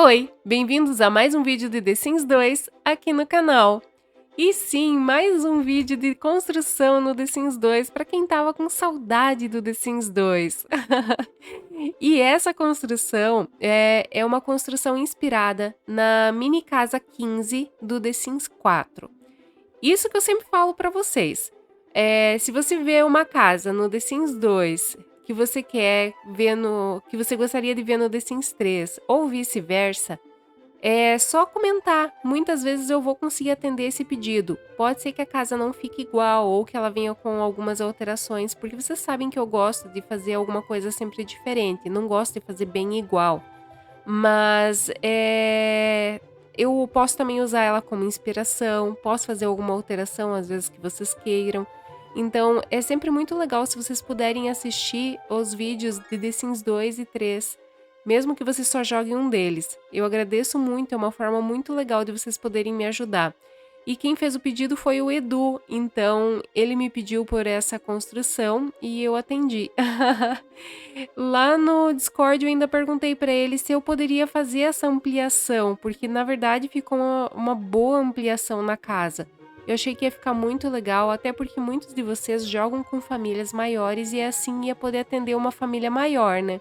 Oi, bem-vindos a mais um vídeo de The Sims 2 aqui no canal. E sim, mais um vídeo de construção no The Sims 2 para quem tava com saudade do The Sims 2. E essa construção é uma construção inspirada na mini casa 15 do The Sims 4. Isso que eu sempre falo para vocês. Se você vê uma casa no The Sims 2 que você quer ver que você gostaria de ver no The Sims 3 ou vice-versa, é só comentar. Muitas vezes eu vou conseguir atender esse pedido. Pode ser que a casa não fique igual ou que ela venha com algumas alterações, porque vocês sabem que eu gosto de fazer alguma coisa sempre diferente. Não gosto de fazer bem igual. Mas eu posso também usar ela como inspiração, posso fazer alguma alteração às vezes que vocês queiram. Então é sempre muito legal se vocês puderem assistir os vídeos de The Sims 2 e 3, mesmo que vocês só joguem um deles. Eu agradeço muito, é uma forma muito legal de vocês poderem me ajudar. E quem fez o pedido foi o Edu, então ele me pediu por essa construção e eu atendi. Lá no Discord eu ainda perguntei para ele se eu poderia fazer essa ampliação, porque na verdade ficou uma boa ampliação na casa. Eu achei que ia ficar muito legal, até porque muitos de vocês jogam com famílias maiores e assim ia poder atender uma família maior, né?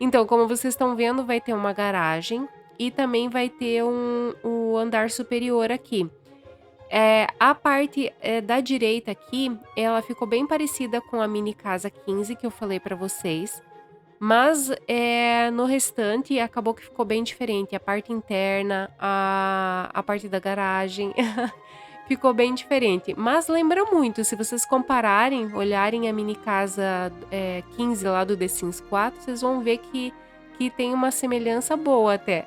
Então, como vocês estão vendo, vai ter uma garagem e também vai ter o andar superior aqui. A parte da direita aqui, ela ficou bem parecida com a mini casa 15 que eu falei para vocês. Mas no restante acabou que ficou bem diferente. A parte interna, a parte da garagem, ficou bem diferente. Mas lembra muito, se vocês compararem, olharem a mini casa 15 lá do The Sims 4, vocês vão ver que tem uma semelhança boa até.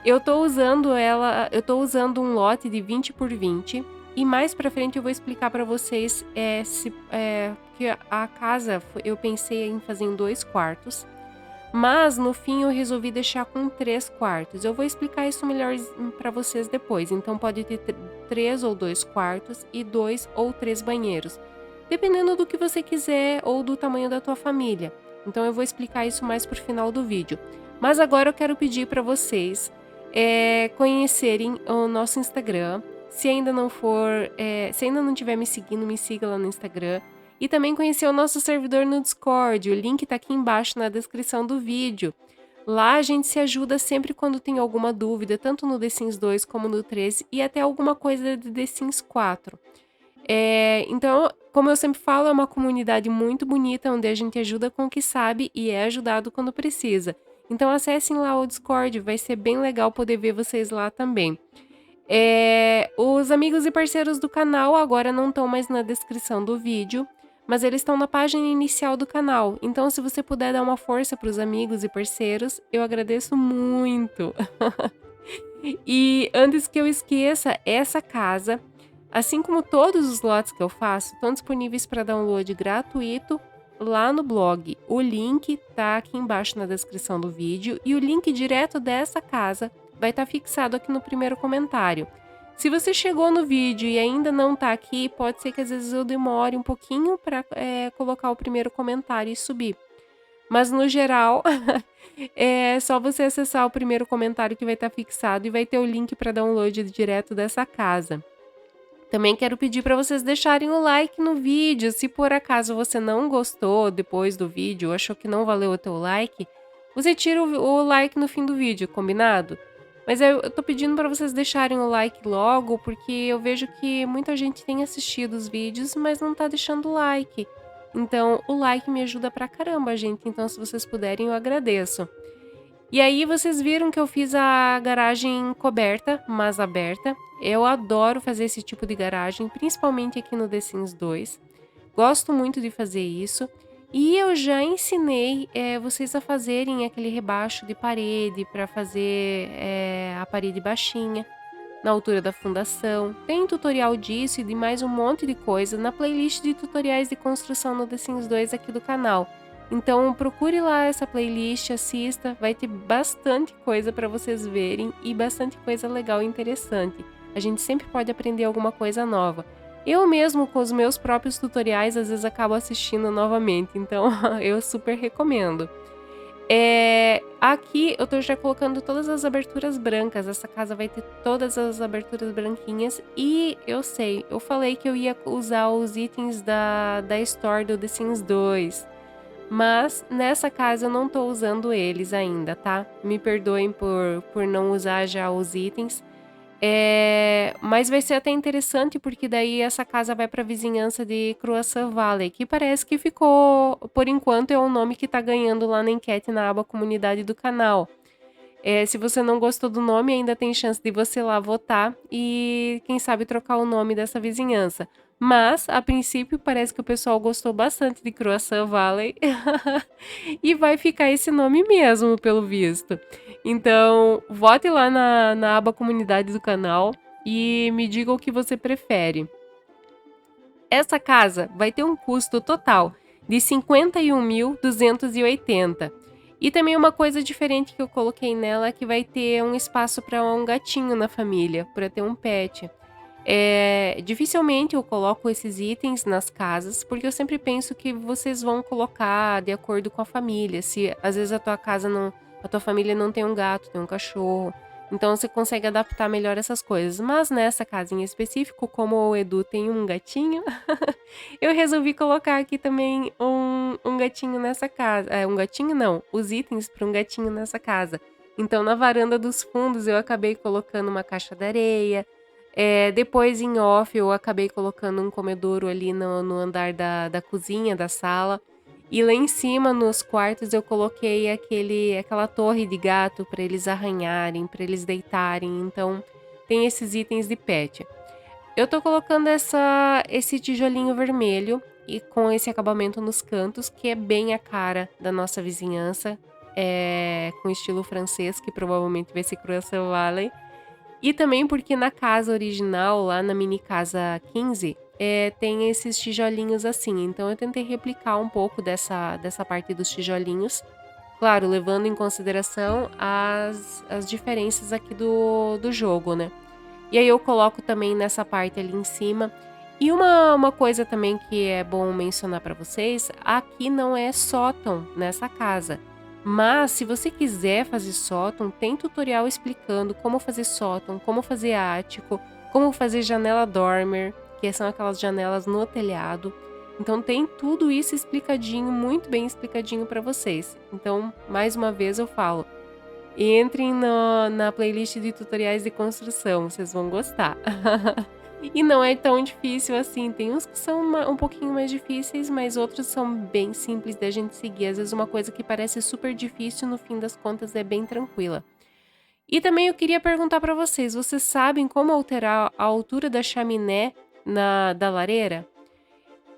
Eu tô usando um lote de 20 por 20 e mais pra frente eu vou explicar pra vocês que a casa eu pensei em fazer em 2 quartos, mas no fim eu resolvi deixar com 3 quartos. Eu vou explicar isso melhor pra vocês depois, então pode ter 3 ou 2 quartos e 2 ou 3 banheiros, dependendo do que você quiser ou do tamanho da tua família. Então eu vou explicar isso mais pro final do vídeo. Mas agora eu quero pedir pra vocês conhecerem o nosso Instagram. Se ainda não estiver me seguindo, me siga lá no Instagram. E também conhecer o nosso servidor no Discord. O link tá aqui embaixo na descrição do vídeo. Lá a gente se ajuda sempre quando tem alguma dúvida, tanto no The Sims 2 como no 3 e até alguma coisa de The Sims 4. Então, como eu sempre falo, é uma comunidade muito bonita, onde a gente ajuda com o que sabe e é ajudado quando precisa. Então acessem lá o Discord, vai ser bem legal poder ver vocês lá também. Os amigos e parceiros do canal agora não estão mais na descrição do vídeo, mas eles estão na página inicial do canal. Então se você puder dar uma força para os amigos e parceiros, eu agradeço muito. E antes que eu esqueça, essa casa, assim como todos os lotes que eu faço, estão disponíveis para download gratuito lá no blog. O link tá aqui embaixo na descrição do vídeo e o link direto dessa casa vai estar fixado aqui no primeiro comentário. Se você chegou no vídeo e ainda não tá aqui, pode ser que às vezes eu demore um pouquinho para colocar o primeiro comentário e subir. Mas no geral, é só você acessar o primeiro comentário que vai estar fixado e vai ter o link para download direto dessa casa. Também quero pedir para vocês deixarem o like no vídeo. Se por acaso você não gostou depois do vídeo, achou que não valeu o teu like, você tira o like no fim do vídeo, combinado? Mas eu tô pedindo para vocês deixarem o like logo, porque eu vejo que muita gente tem assistido os vídeos, mas não tá deixando o like. Então, o like me ajuda pra caramba, gente. Então, se vocês puderem, eu agradeço. E aí vocês viram que eu fiz a garagem coberta, mas aberta. Eu adoro fazer esse tipo de garagem, principalmente aqui no The Sims 2. Gosto muito de fazer isso. E eu já ensinei vocês a fazerem aquele rebaixo de parede para fazer a parede baixinha, na altura da fundação. Tem tutorial disso e de mais um monte de coisa na playlist de tutoriais de construção no The Sims 2 aqui do canal. Então procure lá essa playlist, assista, vai ter bastante coisa para vocês verem e bastante coisa legal e interessante. A gente sempre pode aprender alguma coisa nova. Eu mesmo, com os meus próprios tutoriais, às vezes acabo assistindo novamente, então eu super recomendo. Aqui eu tô já colocando todas as aberturas brancas. Essa casa vai ter todas as aberturas branquinhas. E eu sei, eu falei que eu ia usar os itens da Store do The Sims 2. Mas nessa casa eu não tô usando eles ainda, tá? Me perdoem por não usar já os itens. Mas vai ser até interessante porque daí essa casa vai para a vizinhança de Croissant Valley, que parece que ficou, por enquanto, é o nome que tá ganhando lá na enquete na aba comunidade do canal. Se você não gostou do nome, ainda tem chance de você lá votar e, quem sabe, trocar o nome dessa vizinhança. Mas, a princípio, parece que o pessoal gostou bastante de Croissant Valley e vai ficar esse nome mesmo, pelo visto. Então, vote lá na aba comunidade do canal e me diga o que você prefere. Essa casa vai ter um custo total de 51.280. E também uma coisa diferente que eu coloquei nela é que vai ter um espaço para um gatinho na família, para ter um pet. Dificilmente eu coloco esses itens nas casas, porque eu sempre penso que vocês vão colocar de acordo com a família. Se às vezes a tua família não tem um gato, tem um cachorro, então você consegue adaptar melhor essas coisas. Mas nessa casa em específico, como o Edu tem um gatinho, eu resolvi colocar aqui também um gatinho nessa casa. Um gatinho não, os itens para um gatinho nessa casa. Então, na varanda dos fundos, eu acabei colocando uma caixa de areia. Depois, em off, eu acabei colocando um comedouro ali no andar da cozinha, da sala. E lá em cima, nos quartos, eu coloquei aquela torre de gato para eles arranharem, para eles deitarem. Então, tem esses itens de pet. Eu tô colocando esse tijolinho vermelho e com esse acabamento nos cantos, que é bem a cara da nossa vizinhança, com estilo francês, que provavelmente vai ser Croissant Valley. E também porque na casa original, lá na mini casa 15, tem esses tijolinhos assim. Então eu tentei replicar um pouco dessa parte dos tijolinhos. Claro, levando em consideração as diferenças aqui do jogo, né? E aí eu coloco também nessa parte ali em cima. E uma coisa também que é bom mencionar para vocês, aqui não é sótão nessa casa. Mas se você quiser fazer sótão, tem tutorial explicando como fazer sótão, como fazer ático, como fazer janela dormer, que são aquelas janelas no telhado. Então tem tudo isso explicadinho, muito bem explicadinho para vocês. Então, mais uma vez eu falo, entrem na playlist de tutoriais de construção, vocês vão gostar. E não é tão difícil assim, tem uns que são um pouquinho mais difíceis, mas outros são bem simples da gente seguir. Às vezes uma coisa que parece super difícil, no fim das contas é bem tranquila. E também eu queria perguntar para vocês sabem como alterar a altura da chaminé da lareira?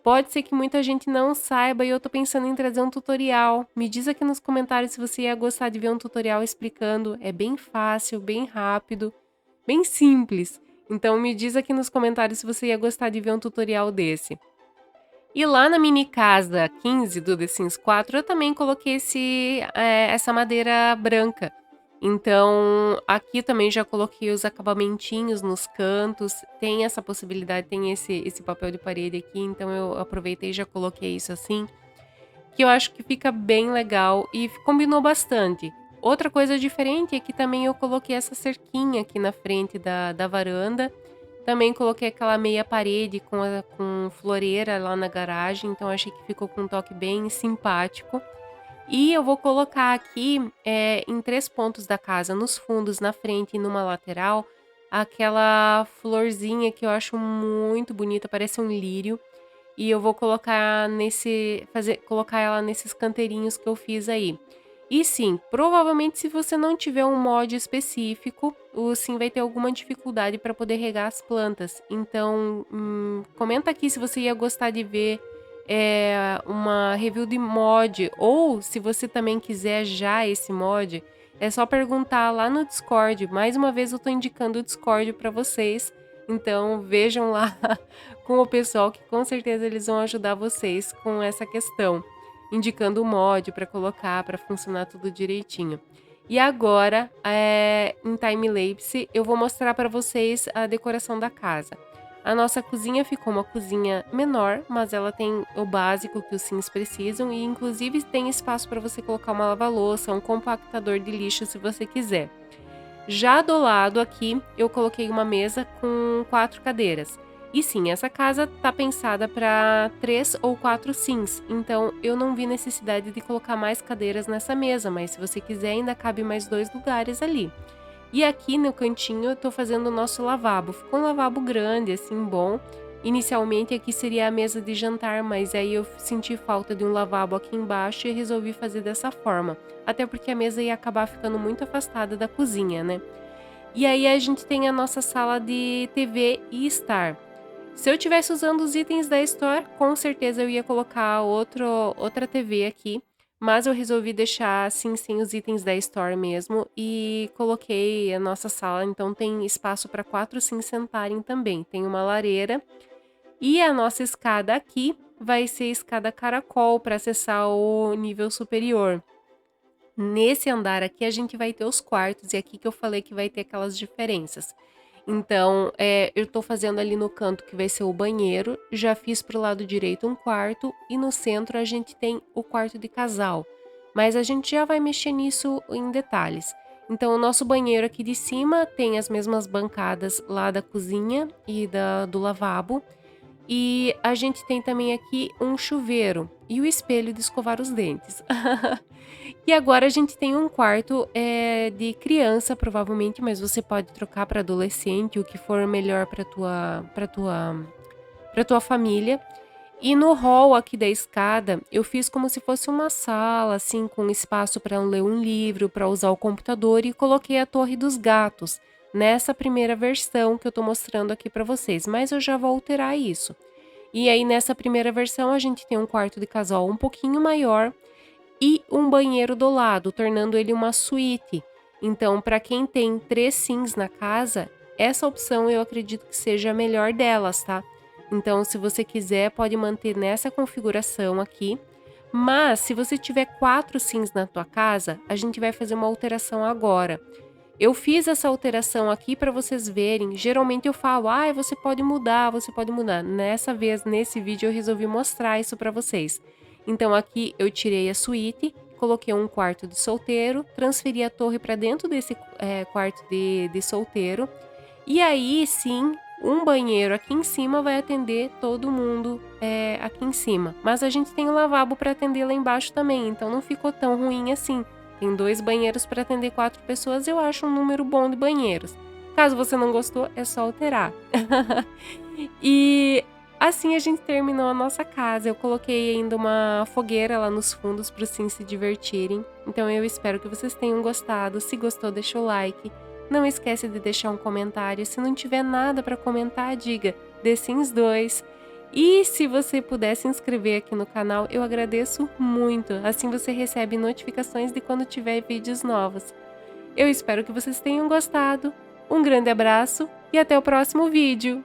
Pode ser que muita gente não saiba e eu tô pensando em trazer um tutorial. Me diz aqui nos comentários se você ia gostar de ver um tutorial explicando. É bem fácil, bem rápido, bem simples. Então me diz aqui nos comentários se você ia gostar de ver um tutorial desse. E lá na mini casa 15 do The Sims 4, eu também coloquei essa madeira branca. Então, aqui também já coloquei os acabamentinhos nos cantos. Tem essa possibilidade, tem esse papel de parede aqui. Então, eu aproveitei e já coloquei isso assim. Que eu acho que fica bem legal e combinou bastante. Outra coisa diferente é que também eu coloquei essa cerquinha aqui na frente da varanda. Também coloquei aquela meia parede com floreira lá na garagem, então achei que ficou com um toque bem simpático. E eu vou colocar aqui em 3 pontos da casa, nos fundos, na frente e numa lateral, aquela florzinha que eu acho muito bonita, parece um lírio. E eu vou colocar colocar ela nesses canteirinhos que eu fiz aí. E sim, provavelmente se você não tiver um mod específico, o Sim vai ter alguma dificuldade para poder regar as plantas. Então, comenta aqui se você ia gostar de ver uma review de mod, ou se você também quiser já esse mod, é só perguntar lá no Discord. Mais uma vez eu tô indicando o Discord para vocês, então vejam lá com o pessoal que com certeza eles vão ajudar vocês com essa questão, indicando o mod para colocar, para funcionar tudo direitinho. E agora, em timelapse, eu vou mostrar para vocês a decoração da casa. A nossa cozinha ficou uma cozinha menor, mas ela tem o básico que os Sims precisam e inclusive tem espaço para você colocar uma lava-louça, um compactador de lixo se você quiser. Já do lado aqui, eu coloquei uma mesa com 4 cadeiras. E sim, essa casa tá pensada para 3 ou 4 sims, então eu não vi necessidade de colocar mais cadeiras nessa mesa, mas se você quiser ainda cabe mais 2 lugares ali. E aqui no cantinho eu tô fazendo o nosso lavabo. Ficou um lavabo grande, assim, bom. Inicialmente aqui seria a mesa de jantar, mas aí eu senti falta de um lavabo aqui embaixo e resolvi fazer dessa forma. Até porque a mesa ia acabar ficando muito afastada da cozinha, né? E aí a gente tem a nossa sala de TV e estar. Se eu tivesse usando os itens da Store, com certeza eu ia colocar outra TV aqui. Mas eu resolvi deixar assim, sem os itens da Store mesmo. E coloquei a nossa sala, então tem espaço para 4 sim sentarem também. Tem uma lareira. E a nossa escada aqui vai ser escada caracol para acessar o nível superior. Nesse andar aqui a gente vai ter os quartos, e aqui que eu falei que vai ter aquelas diferenças. Então, eu tô fazendo ali no canto que vai ser o banheiro, já fiz pro lado direito um quarto, e no centro a gente tem o quarto de casal. Mas a gente já vai mexer nisso em detalhes. Então, o nosso banheiro aqui de cima tem as mesmas bancadas lá da cozinha e do lavabo. E a gente tem também aqui um chuveiro e o espelho de escovar os dentes. E agora a gente tem um quarto de criança, provavelmente, mas você pode trocar para adolescente, o que for melhor para tua família. E no hall aqui da escada, eu fiz como se fosse uma sala, assim, com espaço para ler um livro, para usar o computador, e coloquei a Torre dos Gatos nessa primeira versão que eu tô mostrando aqui para vocês, mas eu já vou alterar isso. E aí nessa primeira versão a gente tem um quarto de casal um pouquinho maior e um banheiro do lado, tornando ele uma suíte. Então, para quem tem 3 sims na casa, essa opção eu acredito que seja a melhor delas, tá? Então, se você quiser, pode manter nessa configuração aqui. Mas, se você tiver 4 sims na tua casa, a gente vai fazer uma alteração agora. Eu fiz essa alteração aqui para vocês verem. Geralmente eu falo, você pode mudar, você pode mudar. Nessa vez, nesse vídeo, eu resolvi mostrar isso para vocês. Então aqui eu tirei a suíte, coloquei um quarto de solteiro, transferi a torre para dentro desse quarto de solteiro. E aí sim, um banheiro aqui em cima vai atender todo mundo aqui em cima. Mas a gente tem um lavabo para atender lá embaixo também, então não ficou tão ruim assim. Tem 2 banheiros para atender 4 pessoas, eu acho um número bom de banheiros. Caso você não gostou, é só alterar. E assim a gente terminou a nossa casa. Eu coloquei ainda uma fogueira lá nos fundos para os sims se divertirem. Então eu espero que vocês tenham gostado. Se gostou, deixa o like. Não esquece de deixar um comentário. Se não tiver nada para comentar, diga The Sims 2. E se você puder se inscrever aqui no canal, eu agradeço muito. Assim você recebe notificações de quando tiver vídeos novos. Eu espero que vocês tenham gostado. Um grande abraço e até o próximo vídeo!